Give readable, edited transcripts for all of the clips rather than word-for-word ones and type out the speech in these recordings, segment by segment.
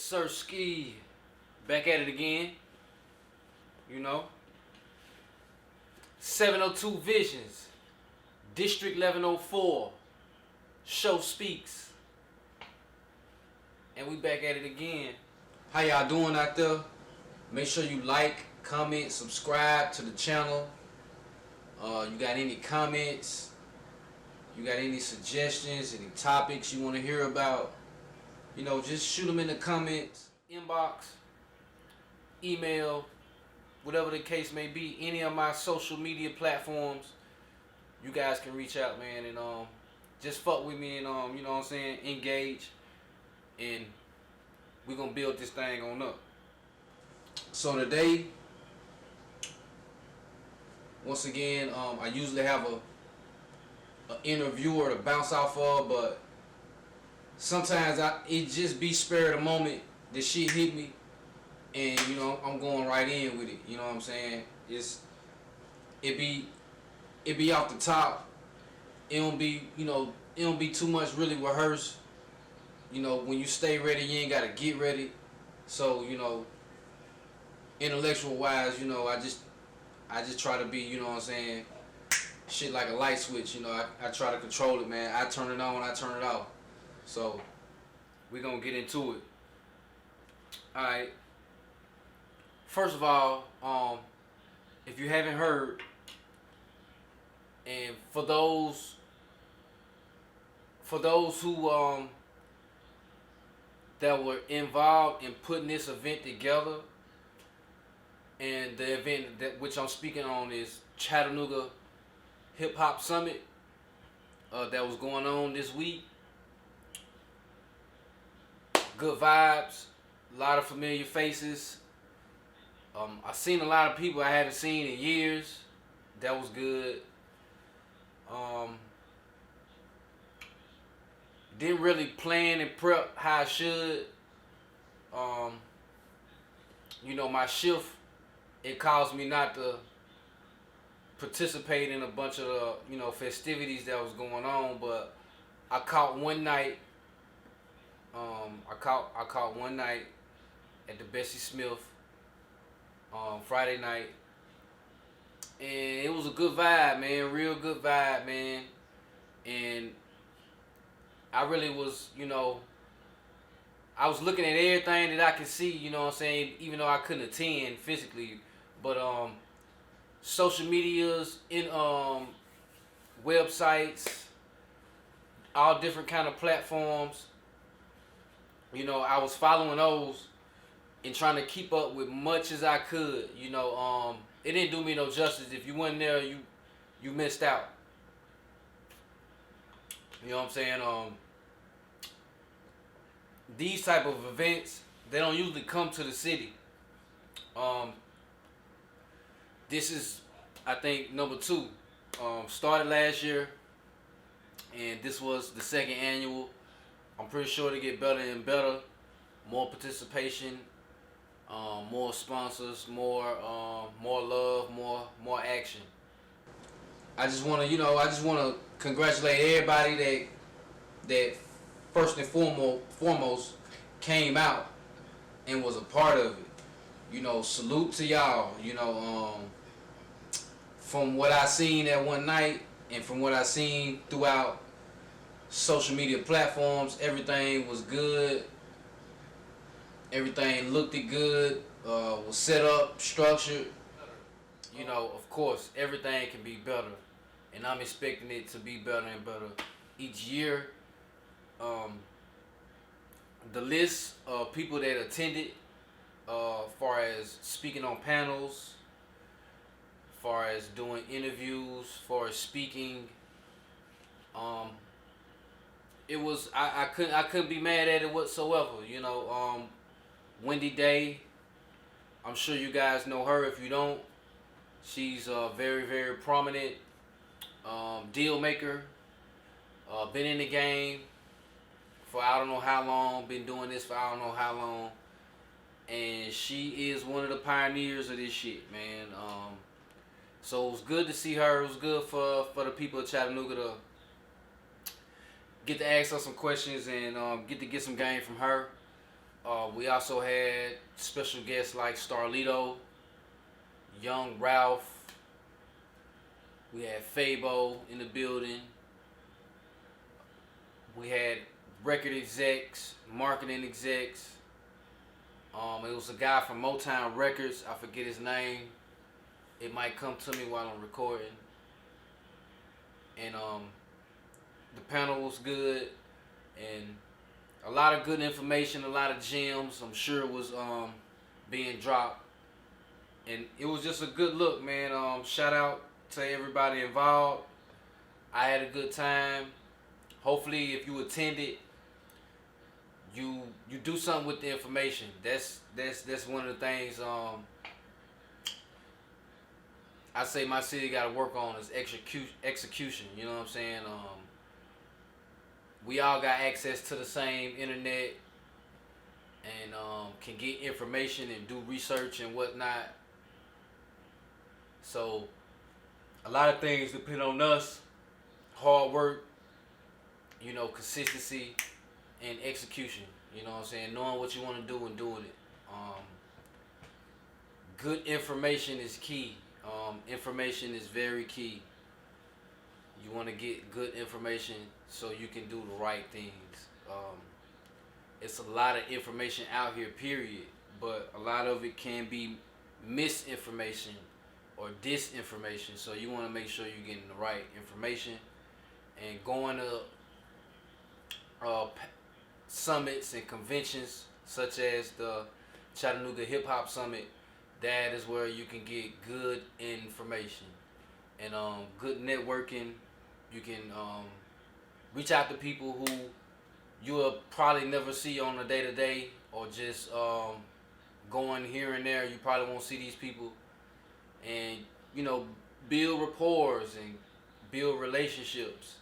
Sir Ski, back at it again. You know, 702 Visions, District 1104, Show Speaks, and we back at it again. How y'all doing out there? Make sure you like, comment, subscribe to the channel. You got any comments? You got any suggestions? Any topics you want to hear about? You know, just shoot them in the comments, inbox, email, whatever the case may be. Any of my social media platforms, you guys can reach out, man, and just fuck with me and you know what I'm saying, engage, and we're gonna build this thing on up. So today, once again, I usually have an interviewer to bounce off of, but sometimes it just be spur of the moment. The shit hit me, and you know I'm going right in with it. You know what I'm saying? It be off the top. It don't be too much really rehearsed. You know, when you stay ready, you ain't gotta get ready. So you know, intellectual wise, you know, I just try to be, you know what I'm saying, shit like a light switch. You know, I try to control it, man. I turn it on, I turn it off. So we're gonna get into it. Alright. First of all, if you haven't heard, and for those who that were involved in putting this event together, and the event that which I'm speaking on is Chattanooga Hip-Hop Summit that was going on this week. Good vibes, a lot of familiar faces. I seen a lot of people I haven't seen in years. That was good. Didn't really plan and prep how I should. You know, my shift, it caused me not to participate in a bunch of the, you know, festivities that was going on, but I caught one night. I caught one night at the Bessie Smith Friday night, and it was a good vibe, man. Real good vibe, man. And I really was, you know, I was looking at everything that I could see, you know what I'm saying, even though I couldn't attend physically. But social medias, in websites, all different kind of platforms. You know, I was following those and trying to keep up with much as I could. You know, it didn't do me no justice. If you wasn't there, you missed out. You know what I'm saying? These type of events, they don't usually come to the city. This is, I think, number 2. Started last year, and this was the 2nd annual. I'm pretty sure to get better and better. More participation, more sponsors, more love, more action. I just want to congratulate everybody that first and foremost came out and was a part of it. You know, salute to y'all. You know, from what I seen that one night and from what I seen throughout social media platforms, everything was good. Everything looked good. Was set up, structured. You know, of course, everything can be better, and I'm expecting it to be better and better each year. The list of people that attended, far as speaking on panels, far as doing interviews, far as speaking, it was I couldn't be mad at it whatsoever. You know, Wendy Day, I'm sure you guys know her. If you don't, she's a very, very prominent deal maker. Been in the game for I don't know how long, been doing this for I don't know how long, and she is one of the pioneers of this shit, man. So it was good to see her. It was good for the people of Chattanooga to get to ask her some questions and get some game from her. We also had special guests like Starlito, Young Ralph. We had Fabo in the building. We had record execs, marketing execs. It was a guy from Motown Records. I forget his name. It might come to me while I'm recording. And the panel was good, and a lot of good information, a lot of gems. I'm sure it was being dropped, and it was just a good look, man. Shout out to everybody involved. I had a good time. Hopefully, if you attended, you do something with the information. That's one of the things I say my city got to work on is execution. You know what I'm saying? We all got access to the same internet and can get information and do research and whatnot. So a lot of things depend on us, hard work, consistency and execution. You know what I'm saying? Knowing what you want to do and doing it. Good information is key. Information is very key. You want to get good information so you can do the right things. It's a lot of information out here, period, but a lot of it can be misinformation or disinformation. So you want to make sure you're getting the right information and going to summits and conventions such as the Chattanooga Hip-Hop Summit. That is where you can get good information and good networking. You can reach out to people who you will probably never see on a day-to-day, or just going here and there. You probably won't see these people, and build rapport and build relationships,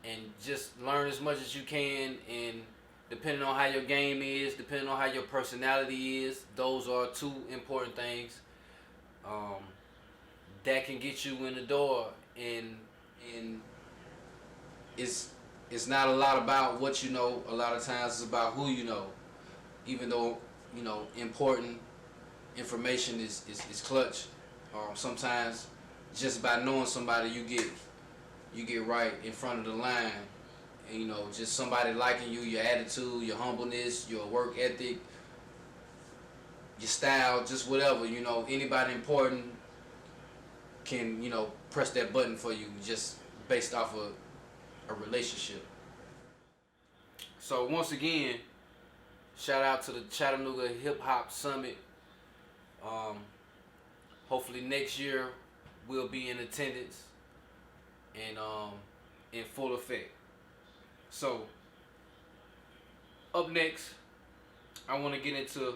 and just learn as much as you can. And depending on how your game is, depending on how your personality is, those are two important things that can get you in the door. And it's not a lot about what you know. A lot of times it's about who you know. Even though important information is clutch. Sometimes just by knowing somebody, you get right in front of the line. And, just somebody liking you, your attitude, your humbleness, your work ethic, your style, just whatever. Anybody important can press that button for you just based off of a relationship. So once again, shout out to the Chattanooga Hip-Hop Summit. Hopefully next year we'll be in attendance and in full effect. So up next, I want to get into,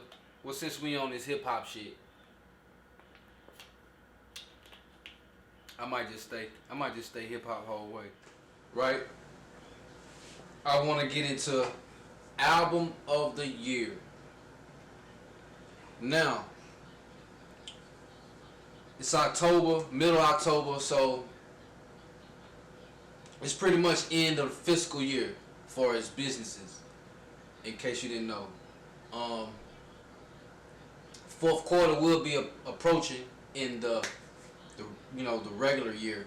since we on this hip-hop shit, I might just stay hip-hop whole way. Right? I want to get into album of the year. Now, it's October, middle October, so it's pretty much end of the fiscal year for its businesses, in case you didn't know. Fourth quarter will be approaching in the regular year,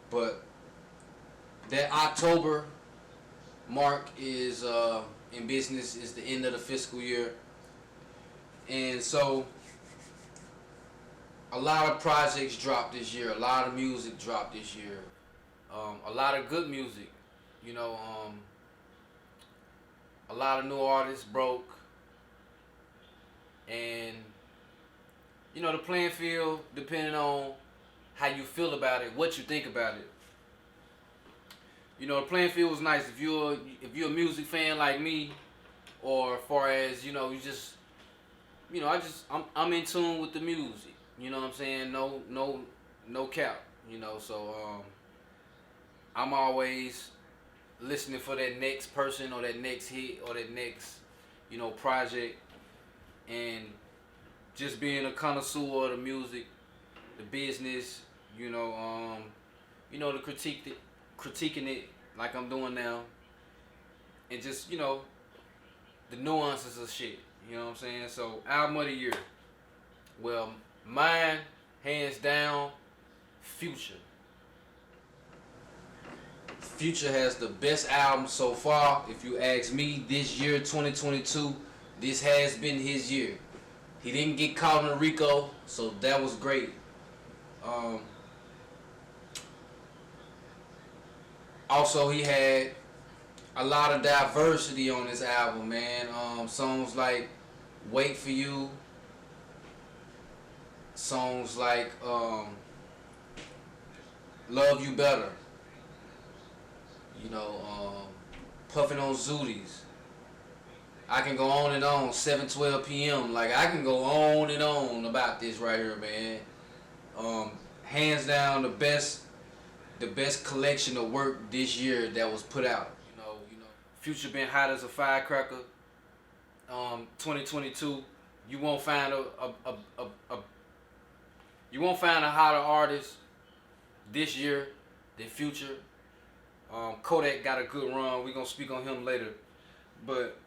but that October mark is in business is the end of the fiscal year, and so a lot of projects dropped this year, a lot of music dropped this year, a lot of good music, a lot of new artists broke, and the playing field, depending on how you feel about it, what you think about it. The playing field was nice if you're a music fan like me, or as far as I'm in tune with the music. You know what I'm saying? No cap. So I'm always listening for that next person or that next hit or that next project, and just being a connoisseur of the music, the business. The critiquing it like I'm doing now, and just the nuances of shit. You know what I'm saying? So album of the year. Well, mine, hands down, Future. Future has the best album so far. If you ask me, this year, 2022, this has been his year. He didn't get caught in Rico, so that was great. Also, he had a lot of diversity on this album, man. Songs like "Wait for You," songs like "Love You Better," you know, "Puffin' on Zooties." I can go on and on. 7:12 p.m. Like I can go on and on about this right here, man. Hands down, the best collection of work this year that was put out. Future been hot as a firecracker. 2022, you won't find you won't find a hotter artist this year than Future. Kodak got a good run. We're gonna speak on him later, but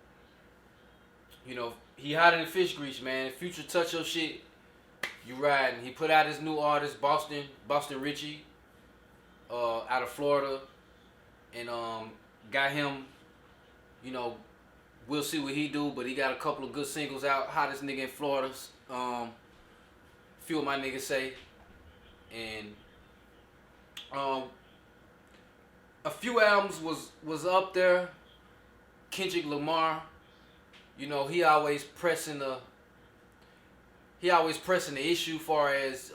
he hotter than fish grease, man. If Future touch your shit, you riding. He put out his new artist, Boston Richie, out of Florida, and got him. We'll see what he do, but he got a couple of good singles out. Hottest nigga in Florida, few of my niggas say, and a few albums was up there. Kendrick Lamar, he always pressing the issue far as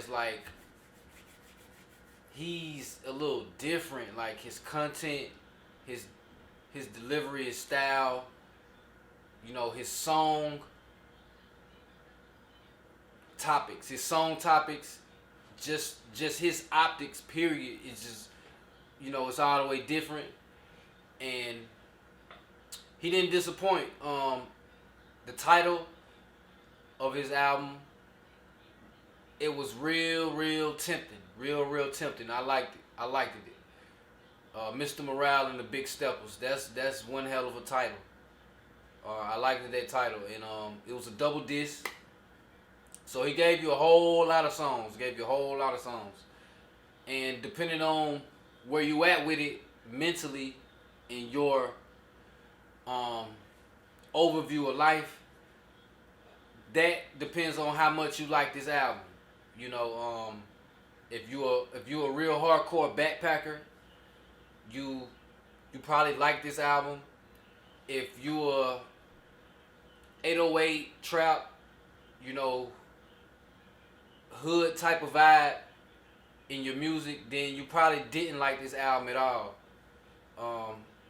like he's a little different, like his content, his delivery, his style, his song topics, just his optics period is just it's all the way different, and he didn't disappoint. The title of his album, it was real tempting, real tempting. I liked it. Mr. Morale and the Big Steppers. That's one hell of a title. I liked that title, and it was a double disc. So he gave you a whole lot of songs. And depending on where you at with it mentally in your overview of life, that depends on how much you like this album. If you a real hardcore backpacker, you probably like this album. If you a 808 trap, hood type of vibe in your music, then you probably didn't like this album at all.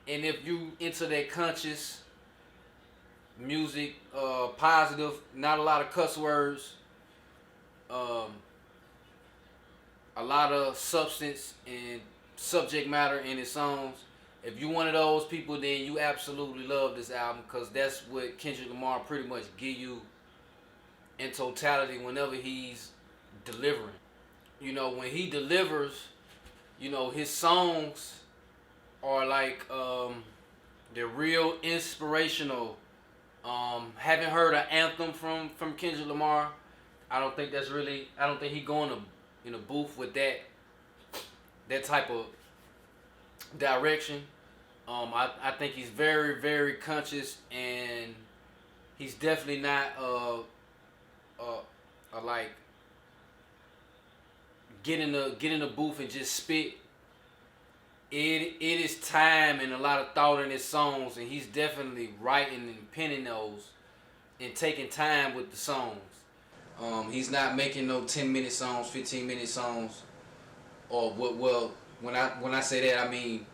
And if you into that conscious music, positive, not a lot of cuss words, a lot of substance and subject matter in his songs, if you one of those people, then you absolutely love this album, because that's what Kendrick Lamar pretty much give you in totality whenever he's delivering. When he delivers, his songs are like they're real inspirational. Haven't heard an anthem from Kendrick Lamar. I don't think he going in a booth with that type of direction. I think he's very, very conscious, and he's definitely not like get in the booth and just spit. It is time and a lot of thought in his songs, and he's definitely writing and penning those and taking time with the songs. He's not making no 10-minute songs, 15-minute songs, or what. Well, when I say that, I mean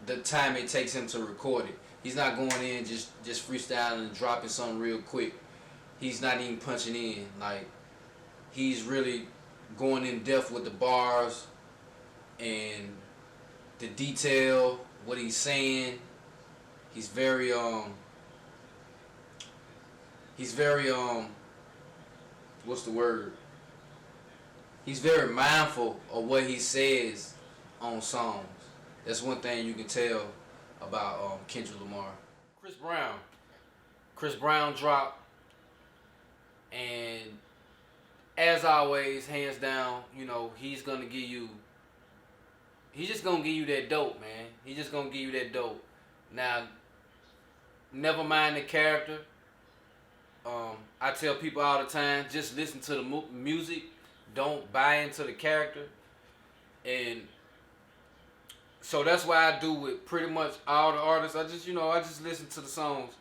the time it takes him to record it. He's not going in just freestyling and dropping something real quick. He's not even punching in. Like, he's really going in depth with the bars and the detail, what he's saying. He's very what's the word? He's very mindful of what he says on songs. That's one thing you can tell about Kendrick Lamar. Chris Brown. Chris Brown dropped, and as always, hands down, you know, he's just gonna give you that dope, man. He's just gonna give you that dope. Now, never mind the character. I tell people all the time, just listen to the music. Don't buy into the character. And so that's why I do with pretty much all the artists. I just listen to the songs,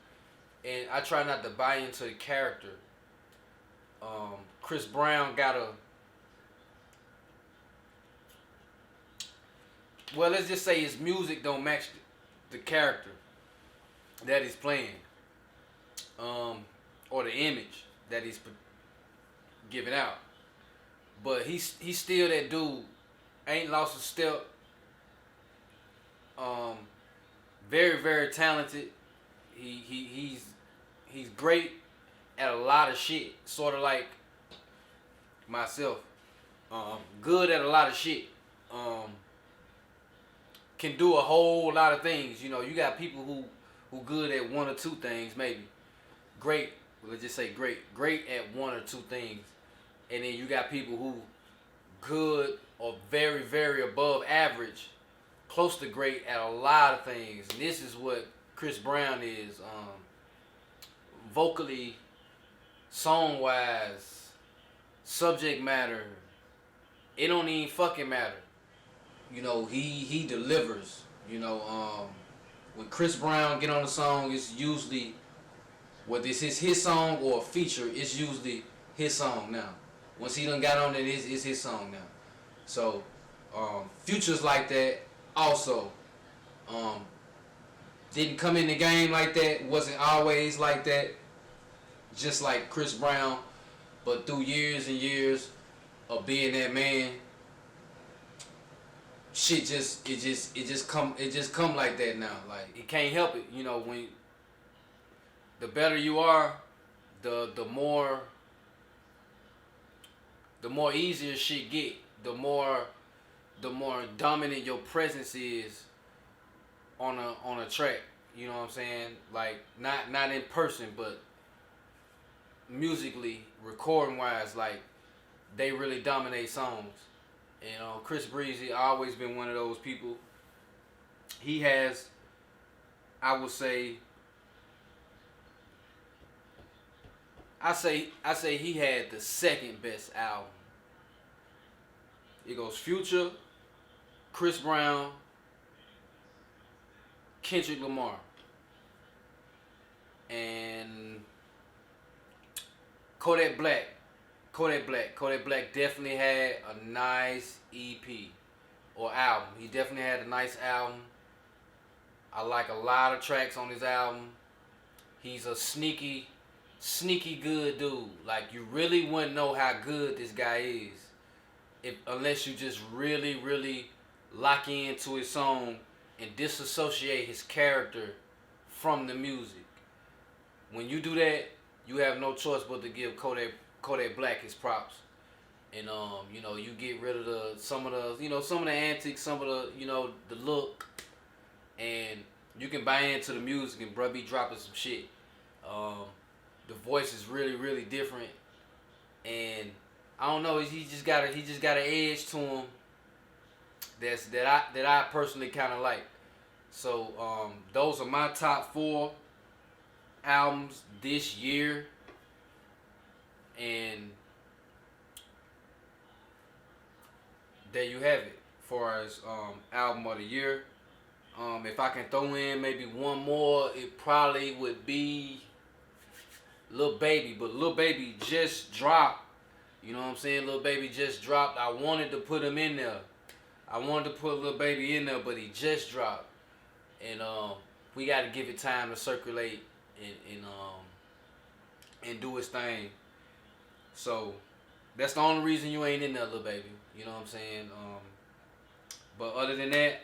and I try not to buy into the character. Chris Brown well, let's just say his music don't match the character that he's playing, or the image that he's giving out. But he's still that dude. Ain't lost a step. Very, very talented. He's great at a lot of shit. Sort of like myself. Good at a lot of shit. Can do a whole lot of things. You know, you got people who good at one or two things, maybe. Great, let's just say great at one or two things. And then you got people who good or very, very above average, close to great at a lot of things. And this is what Chris Brown is, vocally, song-wise, subject matter. It don't even fucking matter. You know, he delivers. You know, when Chris Brown get on a song, it's usually, whether it's his song or a feature, it's usually his song now. Once he done got on it, it's his song now. So, features like that also didn't come in the game like that, wasn't always like that, just like Chris Brown, but through years and years of being that man, shit just come like that now. Like, you can't help it. You know, when the better you are, the more easier shit get. The more dominant your presence is on a track. You know what I'm saying? Like, not in person, but musically, recording wise, like, they really dominate songs. And Chris BREEZY always been one of those people. He has, I would say, I say he had the second best album. It goes Future, Chris Brown, Kendrick Lamar, and Kodak Black. Kodak Black definitely had a nice EP or album. He definitely had a nice album. I like a lot of tracks on his album. He's a sneaky good dude. Like, you really wouldn't know how good this guy is unless you just really lock into his song and disassociate his character from the music. When you do that, you have no choice but to give Kodak Black his props. And you know, you get rid of some of the antics, some of the look, and you can buy into the music, and bruh be dropping some shit. The voice is really different, and I don't know, he just got an edge to him that I personally kind of like. So those are my top 4 albums this year. And there you have it, as far as album of the year. If I can throw in maybe one more, it probably would be Lil Baby. But Lil Baby just dropped. You know what I'm saying? Lil Baby just dropped. I wanted to put him in there. I wanted to put Lil Baby in there, but he just dropped. And we got to give it time to circulate and do his thing. So that's the only reason you ain't in there, Lil Baby. You know what I'm saying? But other than that,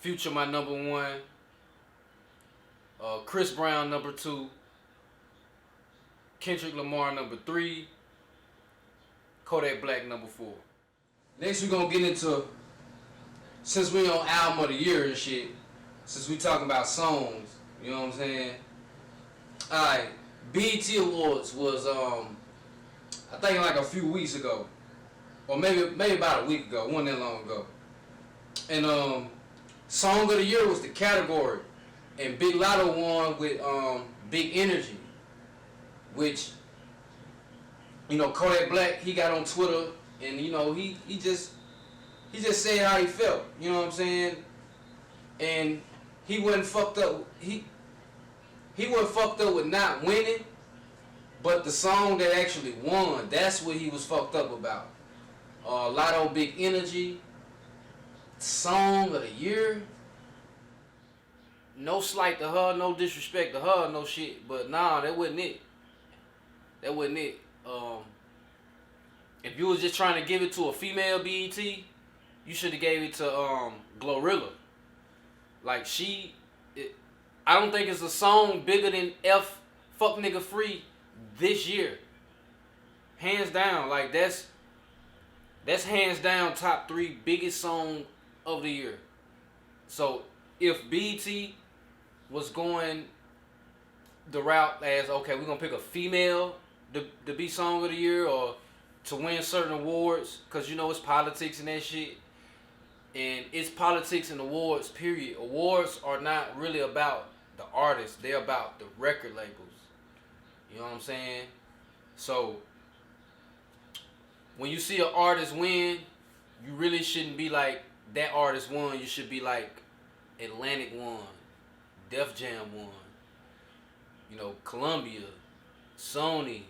Future my number 1. Chris Brown number 2. Kendrick Lamar number 3. Kodak Black number 4. Next we're gonna get into, since we on album of the year and shit, since we talking about songs, you know what I'm saying? Alright, BET Awards was I think like a few weeks ago, or maybe about a week ago, wasn't that long ago. And Song of the Year was the category, and Big Latto won with Big Energy, which, you know, Kodak Black, he got on Twitter and, you know, he just said how he felt, you know what I'm saying? And he wasn't fucked up. He wasn't fucked up with not winning, but the song that actually won, that's what he was fucked up about. Latto, Big Energy, Song of the Year. No slight to her, no disrespect to her, no shit. But nah, that wasn't it. That wasn't it. If you was just trying to give it to a female BET, you should have gave it to GloRilla. Like I don't think it's a song bigger than Fuck Nigga Free this year. Hands down, like that's hands down top 3 biggest song of the year. So if BET was going the route as, okay, we're gonna pick a female to be song of the year or to win certain awards, cause you know it's politics and that shit. And it's politics and awards, period. Awards are not really about the artists, they're about the record labels. You know what I'm saying? So when you see an artist win, you really shouldn't be like, that artist won. You should be like, Atlantic won, Def Jam won, you know, Columbia, Sony,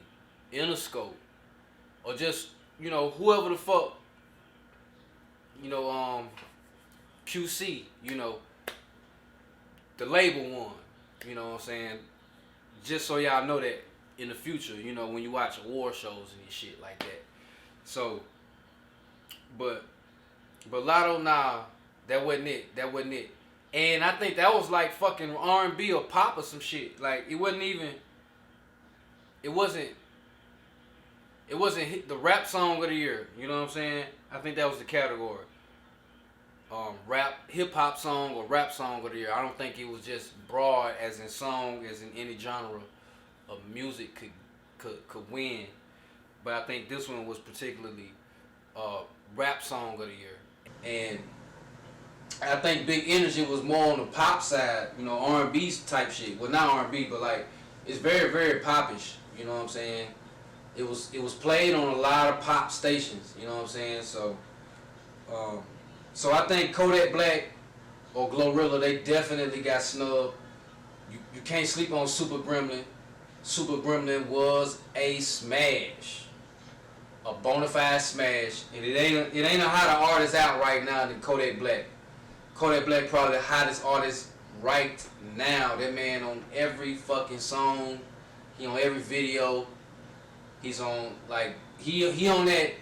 Interscope, or just, you know, whoever the fuck, you know, QC, you know, the label won. You know what I'm saying? Just so y'all know that in the future, you know, when you watch award shows and shit like that. So, but Latto, nah, that wasn't it. That wasn't it. And I think that was like fucking R&B or pop or some shit. Like it wasn't the rap song of the year. You know what I'm saying? I think that was the category. Rap, hip-hop song or rap song of the year. I don't think it was just broad as in song, as in any genre of music could win. But I think this one was particularly rap song of the year. And I think Big Energy was more on the pop side, you know, R&B type shit. Well, not R&B, but like, it's very, very popish, you know what I'm saying? It was played on a lot of pop stations, you know what I'm saying? So I think Kodak Black or GloRilla, they definitely got snubbed. You can't sleep on Super Gremlin. Super Gremlin was a smash, a bona fide smash, and it ain't a hotter artist out right now than Kodak Black. Kodak Black probably the hottest artist right now. That man on every fucking song, he on every video. He's on like he on that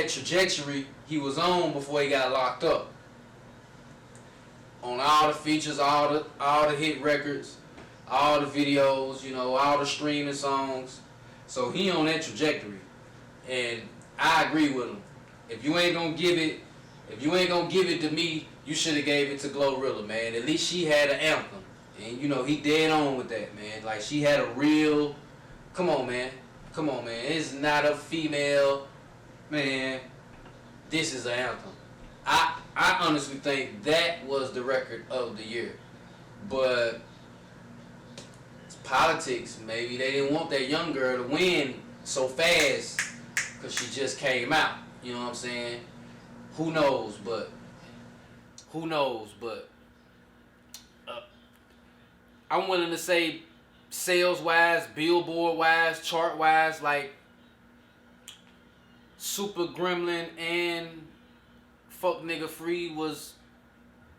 trajectory he was on before he got locked up. On all the features, all the hit records, all the videos, you know, all the streaming songs. So he on that trajectory, and I agree with him. If you ain't gonna give it to me, you should have gave it to GloRilla, man. At least she had an anthem, and you know he dead on with that, man. Like she had a real, come on, man. It's not a female, man. This is an anthem. I honestly think that was the record of the year, but it's politics. Maybe they didn't want that young girl to win so fast because she just came out. You know what I'm saying? Who knows? But I'm willing to say, sales-wise, Billboard-wise, chart-wise, like Super Gremlin and Fuck Nigga Free was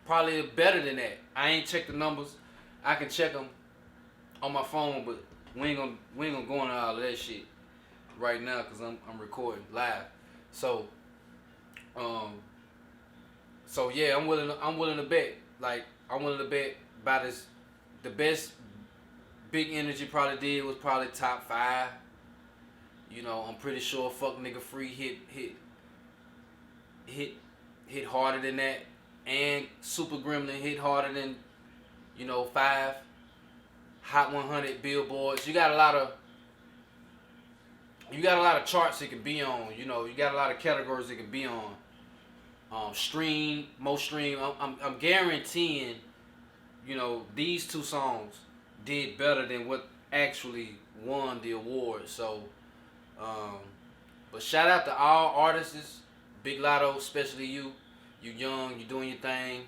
probably better than that. I ain't checked the numbers. I can check them on my phone, but we ain't gonna go into all of that shit right now because I'm recording live. So yeah, I'm willing to bet. Like I'm willing to bet by this. The best Big Energy probably did was probably top 5. You know, I'm pretty sure Fuck Nigga Free hit harder than that. and Super Gremlin hit harder than, 5 Hot 100 billboards. You got a lot of charts it can be on. You got a lot of categories it can be on. Most stream. I'm guaranteeing, these two songs did better than what actually won the award. So, but shout out to all artists, Big Latto, especially you. You young, you doing your thing.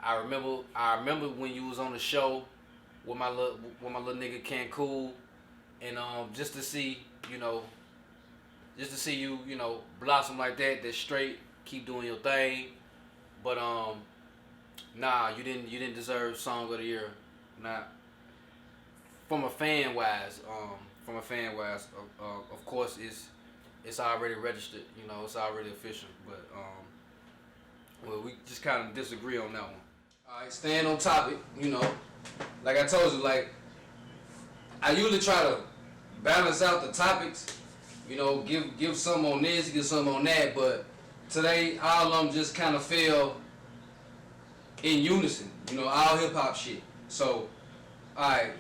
I remember when you was on the show with my little nigga Can Cool, and just to see you, blossom like that. That's straight. Keep doing your thing. But nah, you didn't deserve Song of the Year. Not from a fan wise. Of course it's already registered. It's already official. But well, we just kind of disagree on that one. All right, staying on topic. Like I told you, like I usually try to balance out the topics. Give some on this, give some on that, but today all of them just kind of fell in unison. All hip hop shit. So, alright,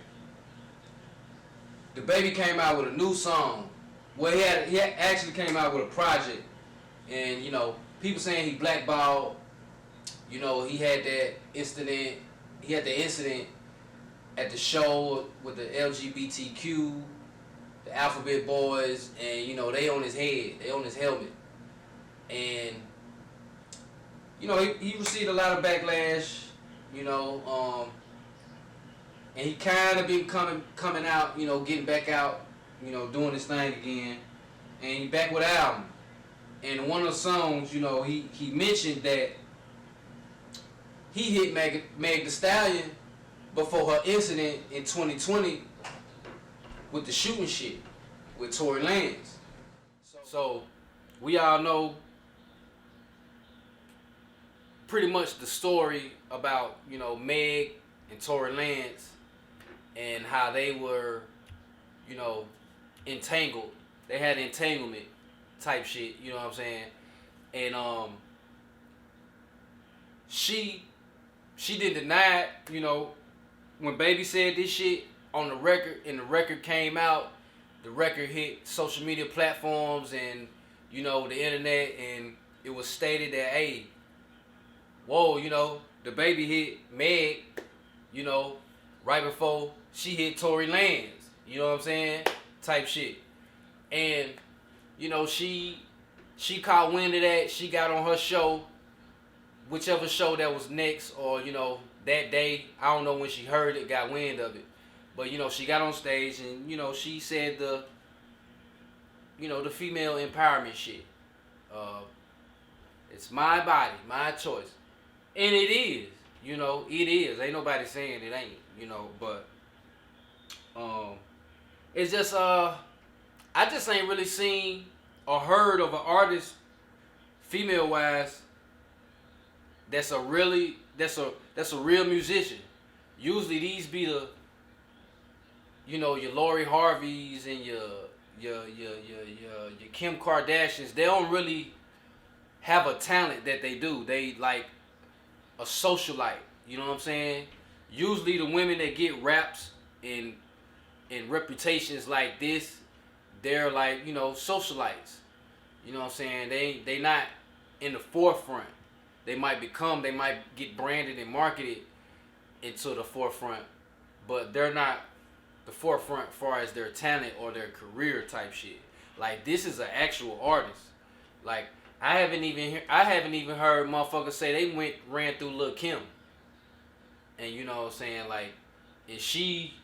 DaBaby came out with a new song. Well, he actually came out with a project, and people saying he blackballed. He had that incident. He had the incident at the show with the LGBTQ, the Alphabet Boys, and they on his head, they on his helmet, and he received a lot of backlash, and he kind of been coming out, getting back out, doing his thing again, and he back with an album, and one of the songs, he mentioned that he hit Meg Thee Stallion before her incident in 2020 with the shooting shit with Tory Lanez. So we all know pretty much the story about, Meg and Tory Lanez and how they were, entangled. They had entanglement type shit, you know what I'm saying? And she didn't deny it, when Baby said this shit on the record, and the record came out, the record hit social media platforms and, the internet, and it was stated that, hey, whoa, DaBaby hit Meg, right before she hit Tory Lanez, you know what I'm saying? Type shit. And, she caught wind of that, she got on her show, whichever show that was next, or, that day, I don't know when she heard it, got wind of it. But, she got on stage and, she said the female empowerment shit. It's my body, my choice. And it is, it is. Ain't nobody saying it ain't, but, it's just, I just ain't really seen or heard of an artist, female-wise, that's a real musician. Usually these be the, your Lori Harveys and your Kim Kardashians. They don't really have a talent that they do. They like a socialite. You know what I'm saying? Usually the women that get raps and reputations like this, they're like, socialites. You know what I'm saying? They not in the forefront. They might get branded and marketed into the forefront, but they're not the forefront as far as their talent or their career type shit. Like, this is an actual artist. Like, I haven't even heard motherfuckers say they ran through Lil' Kim. And you know what I'm saying, like, and she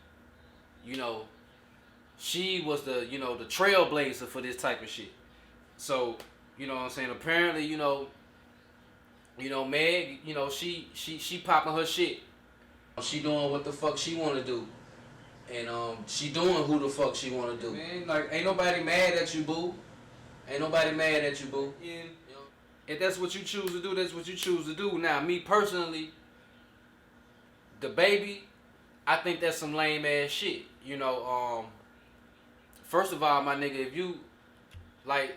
was the, the trailblazer for this type of shit. So, you know what I'm saying, apparently, Meg, she popping her shit. She doing what the fuck she wanna do. And she doing who the fuck she wanna do. Man, like, ain't nobody mad at you, boo. Ain't nobody mad at you, boo. Yeah. If that's what you choose to do, that's what you choose to do. Now, me personally, DaBaby, I think that's some lame ass shit. First of all, my nigga, if you, like,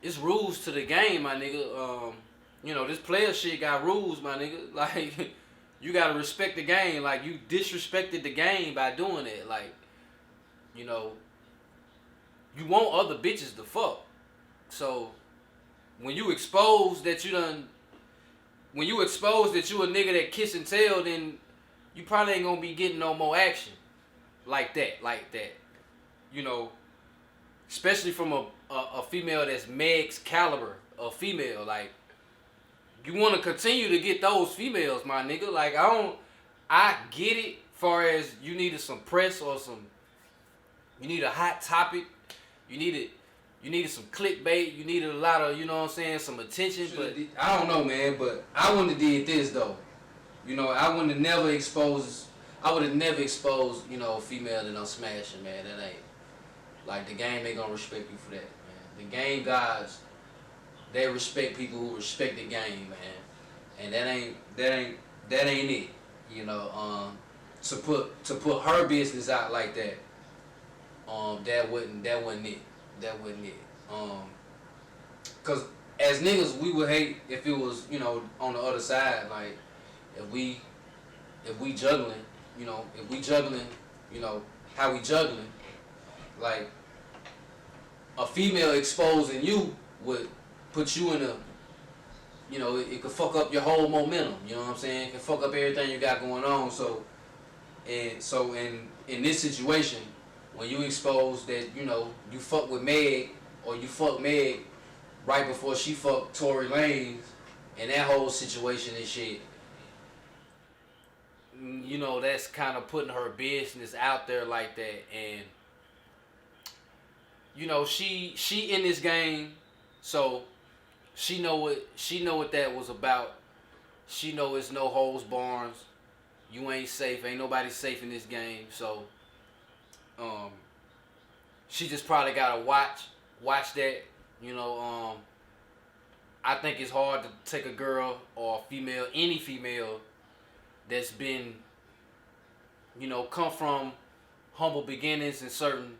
it's rules to the game, my nigga. You know, this player shit got rules, my nigga. Like, you gotta respect the game. Like, you disrespected the game by doing it. Like, you know, you want other bitches to fuck. So when you expose that you done, when you expose that you a nigga that kiss and tell, then you probably ain't gonna be getting no more action like that, You know, especially from a female that's Meg's caliber of female. Like, you want to continue to get those females, my nigga. Like, I get it. Far as you needed some press or you need a hot topic, you needed some clickbait, you needed a lot of, you know what I'm saying, some attention. But I don't know, man. But I wouldn't have did this though. You know, I would have never exposed. You know, a female that I'm smashing, man. That ain't like the game. They gonna respect you for that, man. The game guys, they respect people who respect the game, man. And that ain't it. You know, to put her business out like that, that wasn't it. That wasn't it. Cause as niggas, we would hate if it was, you know, on the other side. Like, if we juggling, you know, how we juggling, like, a female exposing you would put you in a, you know, it could fuck up your whole momentum. You know what I'm saying? It can fuck up everything you got going on. So in this situation, when you expose that, you know, you fuck with Meg or you fuck Meg right before she fucked Tory Lanez and that whole situation and shit, you know, that's kind of putting her business out there like that. And you know, she in this game, so she know what that was about. She know it's no holds barns. You ain't safe. Ain't nobody safe in this game. So she just probably gotta watch that. You know, I think it's hard to take a girl or a female, any female that's been, you know, come from humble beginnings in certain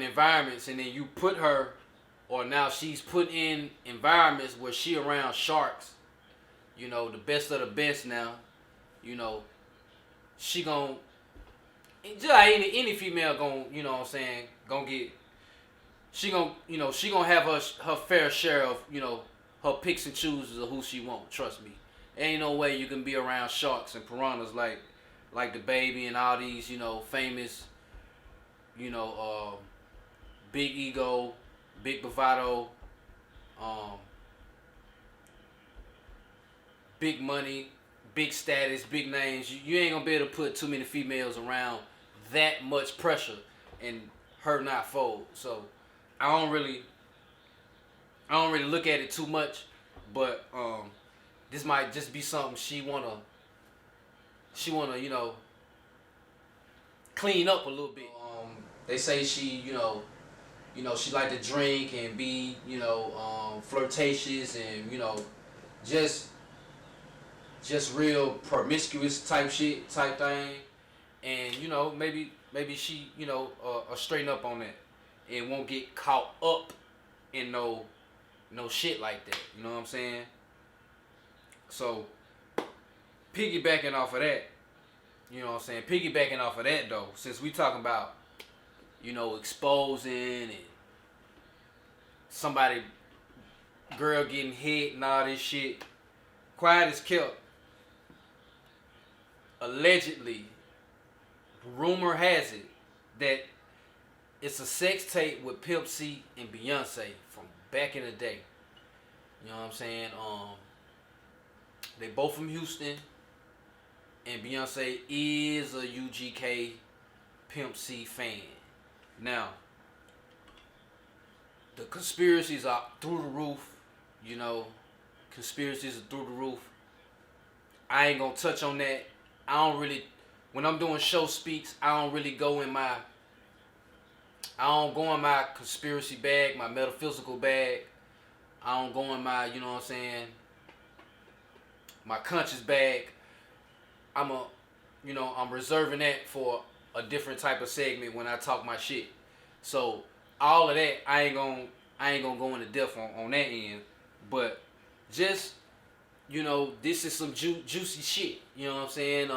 environments, and then you put her, or now she's put in environments where she around sharks, you know, the best of the best now. You know, she gon', just like any female gon', you know what I'm saying, gon' get, she gon' have her fair share of, you know, her picks and chooses of who she want. Trust me. Ain't no way you can be around sharks and piranhas like DaBaby and all these, you know, famous, you know, big ego, big bravado, big money, big status, big names. You ain't gonna be able to put too many females around that much pressure and her not fold. So I don't really look at it too much, but this might just be something she wanna, you know, clean up a little bit. They say she, you know, she like to drink and be, you know, flirtatious and, you know, just real promiscuous type thing. And, you know, maybe she, you know, straighten up on that and won't get caught up in no shit like that. You know what I'm saying? So, piggybacking off of that, you know what I'm saying? Piggybacking off of that, though, since we talking about, you know, exposing and somebody, girl getting hit and all this shit, quiet as kept. Allegedly, rumor has it that it's a sex tape with Pimp C and Beyoncé from back in the day. You know what I'm saying? They both from Houston, and Beyoncé is a UGK Pimp C fan. Now, the conspiracies are through the roof. You know, conspiracies are through the roof. I ain't gonna touch on that. I don't really, when I'm doing show speaks, I don't go in my conspiracy bag, my metaphysical bag. I don't go in my, you know what I'm saying, my conscious bag. I'm reserving that for a different type of segment when I talk my shit. So all of that, I ain't gonna I ain't gonna go into depth on that end, but just, you know, this is some juicy shit. You know what I'm saying?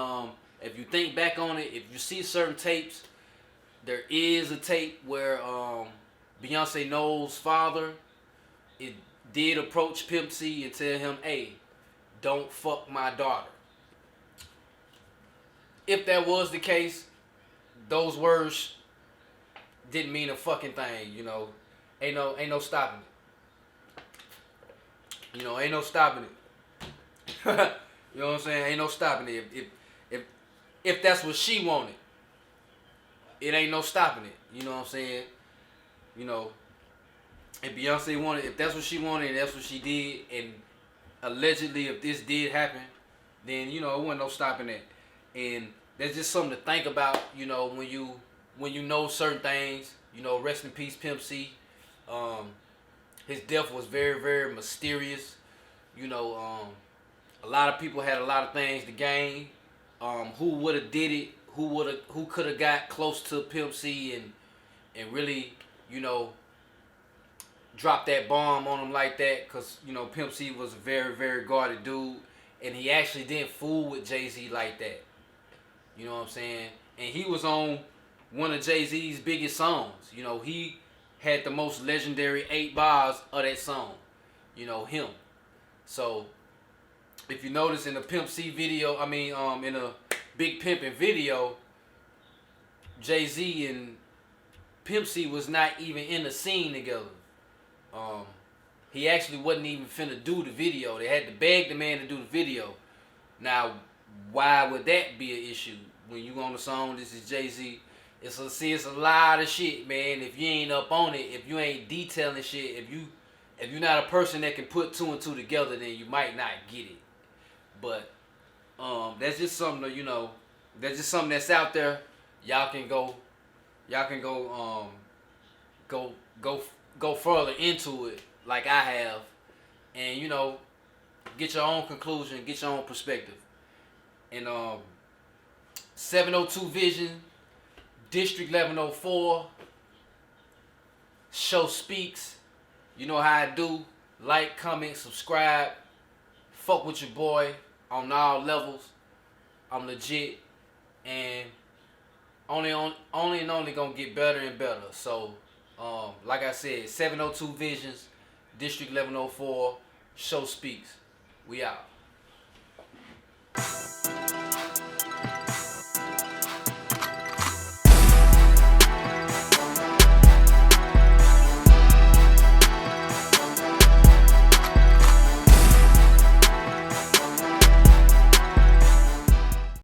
If you think back on it, if you see certain tapes, there is a tape where Beyonce Knowles' father did approach Pimp C and tell him, "Hey, don't fuck my daughter." If that was the case, those words didn't mean a fucking thing. You know, ain't no stopping it. You know, ain't no stopping it. You know what I'm saying? Ain't no stopping it. If that's what she wanted, it ain't no stopping it. You know what I'm saying? You know, if Beyonce wanted, if that's what she wanted and that's what she did, and allegedly if this did happen, then, you know, it wasn't no stopping it. And that's just something to think about, you know, when you know certain things. You know, rest in peace, Pimp C. His death was very, very mysterious. You know, a lot of people had a lot of things to gain. Who would have did it? Who could have got close to Pimp C and really, you know, dropped that bomb on him like that? Cause, you know, Pimp C was a very, very guarded dude, and he actually didn't fool with Jay-Z like that. You know what I'm saying? And he was on one of Jay-Z's biggest songs. You know, he had the most legendary 8 bars of that song. You know, him. So if you notice in the Pimp C video, in a Big Pimpin' video, Jay-Z and Pimp C was not even in the scene together. He actually wasn't even finna do the video. They had to beg the man to do the video. Now, why would that be an issue? When you on the song, this is Jay-Z. It's a lot of shit, man. If you ain't up on it, if you ain't detailing shit, if you're not a person that can put 2 and 2 together, then you might not get it. But that's just something to, you know, that's just something that's out there. Y'all can go further into it like I have, and, you know, get your own conclusion, get your own perspective. And 702 Vision, District 1104, Show Speaks. You know how I do. Like, comment, subscribe. Fuck with your boy on all levels. I'm legit, and only gonna get better and better. So, like I said, 702 Visions, District 1104, Show Speaks. We out.